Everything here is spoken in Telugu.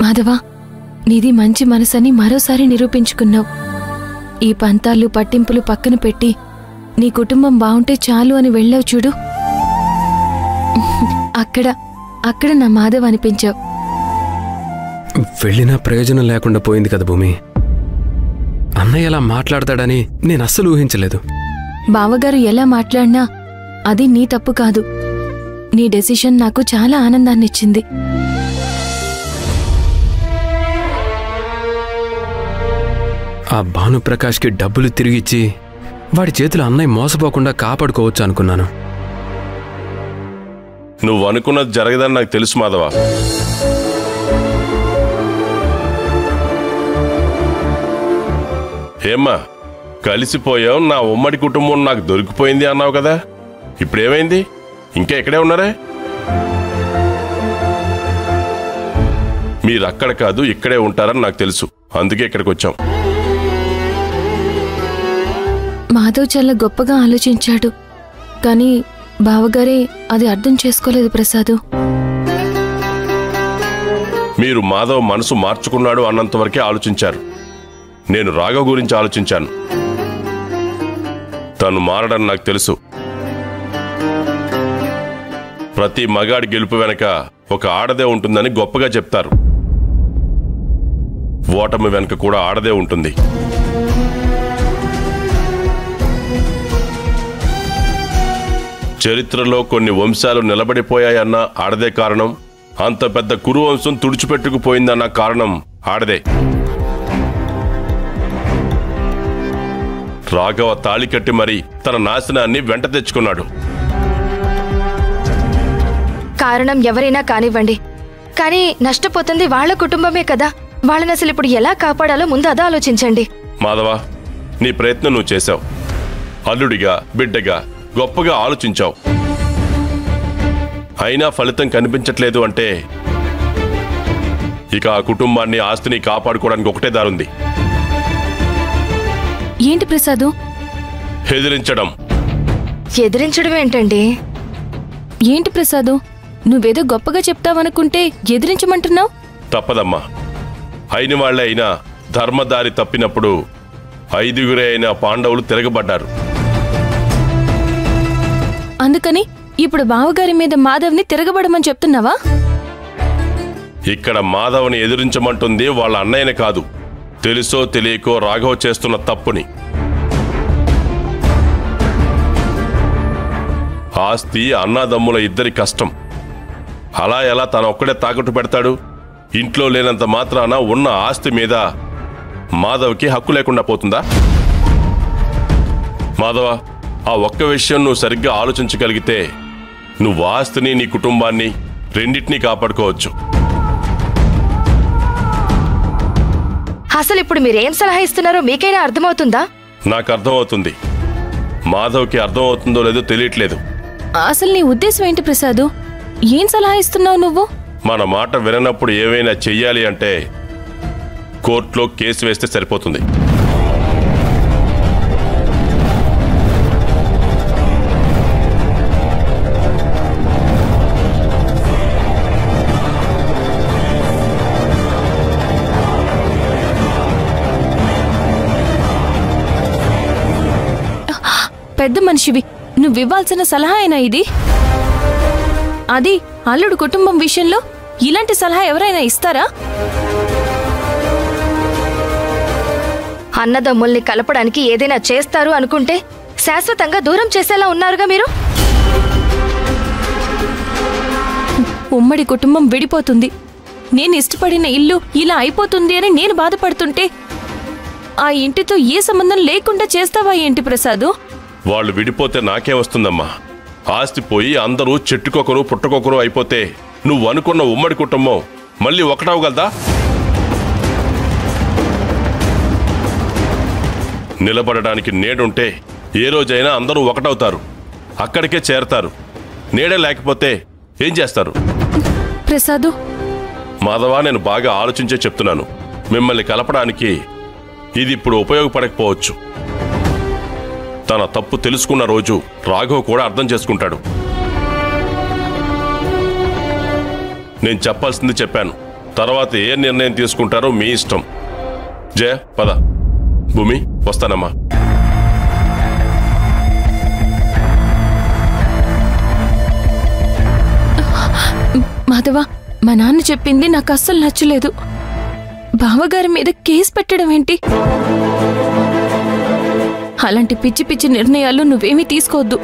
మాధవ, నీది మంచి మనసని మరోసారి నిరూపించుకున్నావు. ఈ పంతాలు పట్టింపులు పక్కన పెట్టి నీ కుటుంబం బాగుంటే చాలు అని వెళ్ళావు చూడు. అక్కడ నా మాధవ్ అనిపించావు. వెళ్ళినా ప్రయోజనం లేకుండా పోయింది కదా భూమి. అన్నయ్య ఎలా మాట్లాడతాడని నేను అస్సలు ఊహించలేదు. బావగారు ఎలా మాట్లాడినా అది నీ తప్పు కాదు. నీ డెసిషన్ నాకు చాలా ఆనందాన్నిచ్చింది. ఆ భానుప్రకాష్కి డబ్బులు తిరిగిచ్చి వాడి చేతులు అన్నయ్య మోసపోకుండా కాపాడుకోవచ్చు అనుకున్నాను. నువ్వు అనుకున్నది జరగదని నాకు తెలుసు మాధవ. ఏమ్మా, కలిసిపోయావు, నా ఉమ్మడి కుటుంబం నాకు దొరికిపోయింది అన్నావు కదా, ఇప్పుడేమైంది? ఇంకా ఎక్కడే ఉన్నారే? మీరు అక్కడ కాదు ఇక్కడే ఉంటారని నాకు తెలుసు, అందుకే ఇక్కడికి వచ్చాం. మాధవ్ చాలా గొప్పగా ఆలోచించాడు, కానీ బావగారే అది అర్థం చేసుకోలేదు ప్రసాదు. మీరు మాధవ్ మనసు మార్చుకున్నాడు అన్నంతవరకే ఆలోచించారు. నేను రాఘవ్ గురించి ఆలోచించాను. తను మారడని నాకు తెలుసు. ప్రతి మగాడి గెలుపు వెనక ఒక ఆడదే ఉంటుందని గొప్పగా చెప్తారు. ఓటమి వెనక కూడా ఆడదే ఉంటుంది. చరిత్రలో కొన్ని వంశాలు నిలబడిపోయాయన్న ఆడదే కారణం. అంత పెద్ద కురువంశం తుడిచిపెట్టుకుపోయిందన్న కారణం ఆడదే. రాఘవ తాళి కట్టి మరీ తన నాశనాన్ని వెంట తెచ్చుకున్నాడు. కారణం ఎవరైనా కానివ్వండి, కానీ నష్టపోతుంది వాళ్ల కుటుంబమే కదా. వాళ్ళని అసలు ఇప్పుడు ఎలా కాపాడాలో ముందు అదా ఆలోచించండి. మాధవ, నీ ప్రయత్నం నువ్వు చేశావు. అల్లుడిగా బిడ్డగా గొప్పగా ఆలోచించావు. అయినా ఫలితం కనిపించట్లేదు అంటే ఇక ఆ కుటుంబాన్ని ఆస్తిని కాపాడుకోవడానికి ఒకటే దారుంది. ఏంటి ప్రసాదు? ఎదిరించడం. ఎదిరించడం ఏంటండి? ఏంటి ప్రసాదు, నువ్వేదో గొప్పగా చెప్తావనుకుంటే ఎదిరించమంటున్నావు? తప్పదమ్మా. అయిన వాళ్లే అయినా ధర్మదారి తప్పినప్పుడు 5గురే అయిన పాండవులు తిరగబడ్డారు. అందుకని ఇప్పుడు బావగారి మీద మాధవ్ని తిరగబడమని చెప్తున్నావా? ఇక్కడ మాధవ్ని ఎదిరించమంటుంది వాళ్ళ అన్నయ్యనే కాదు, తెలుసో తెలియకో రాఘవ్ చేస్తున్న తప్పుని. ఆస్తి అన్నాదమ్ముల ఇద్దరి కష్టం. అలా ఎలా తన ఒక్కడే తాకట్టు పెడతాడు? ఇంట్లో లేనంత మాత్రాన ఉన్న ఆస్తి మీద మాధవ్కి హక్కు లేకుండా పోతుందా? మాధవ, ఆ ఒక్క విషయం నువ్వు సరిగ్గా ఆలోచించగలిగితే నువ్వు ఆస్తిని నీ కుటుంబాన్ని రెండింటినీ కాపాడుకోవచ్చు. అసలు ఇప్పుడు మీరేం సలహా ఇస్తున్నారో మీకైనా అర్థమవుతుందా? నాకు అర్థమవుతుంది. మాధవ్కి అర్థమవుతుందో లేదో తెలియట్లేదు. అసలు నీ ఉద్దేశం ఏంటి ప్రసాదు? ఏం సలహా ఇస్తున్నావు నువ్వు? మన మాట విననప్పుడు ఏమైనా చెయ్యాలి అంటే కోర్టులో కేసు వేస్తే సరిపోతుంది. పెద్ద మనిషివి, నువ్వివ్వాల్సిన సలహా అయినా ఇది? అది అల్లుడు కుటుంబం విషయంలో ఇలాంటి సలహా ఎవరైనా ఇస్తారా? అన్నదమ్ముల్ని కలపడానికి ఏదైనా చేస్తారు అనుకుంటే శాశ్వతంగా దూరం చేసేలా ఉన్నారుగా మీరు. ఉమ్మడి కుటుంబం విడిపోతుంది, నేను ఇష్టపడిన ఇల్లు ఇలా అయిపోతుంది అని నేను బాధపడుతుంటే ఆ ఇంటితో ఏ సంబంధం లేకుండా చేస్తావా ఏంటి ప్రసాదు? వాళ్ళు విడిపోతే నాకే వస్తుందమ్మా. ఆస్తి పోయి అందరూ చెట్టుకొకరు పుట్టకొకరు అయిపోతే నువ్వు అనుకున్న ఉమ్మడి కుటుంబం మళ్ళీ ఒకటవగలదా? నిలబడడానికి నేడుంటే ఏ రోజైనా అందరూ ఒకటవుతారు, అక్కడికే చేరతారు. నీడే లేకపోతే ఏం చేస్తారు? ప్రసాదు, మాధవ, నేను బాగా ఆలోచించే చెప్తున్నాను. మిమ్మల్ని కలపడానికి ఇది ఇప్పుడు ఉపయోగపడకపోవచ్చు. తన తప్పు తెలుసుకున్న రోజు రాఘవ్ కూడా అర్థం చేసుకుంటాడు. నేను చెప్పాల్సింది చెప్పాను. తర్వాత ఏ నిర్ణయం తీసుకుంటారో మీ ఇష్టం. జయ పద. భూమి వస్తానమ్మా. మాధవ, మా నాన్న చెప్పింది నాకు అస్సలు నచ్చలేదు. బావగారి మీద కేసు పెట్టడం ఏంటి? అలాంటి పిచ్చి పిచ్చి నిర్ణయాలు నువ్వేమీ తీసుకోవద్దు.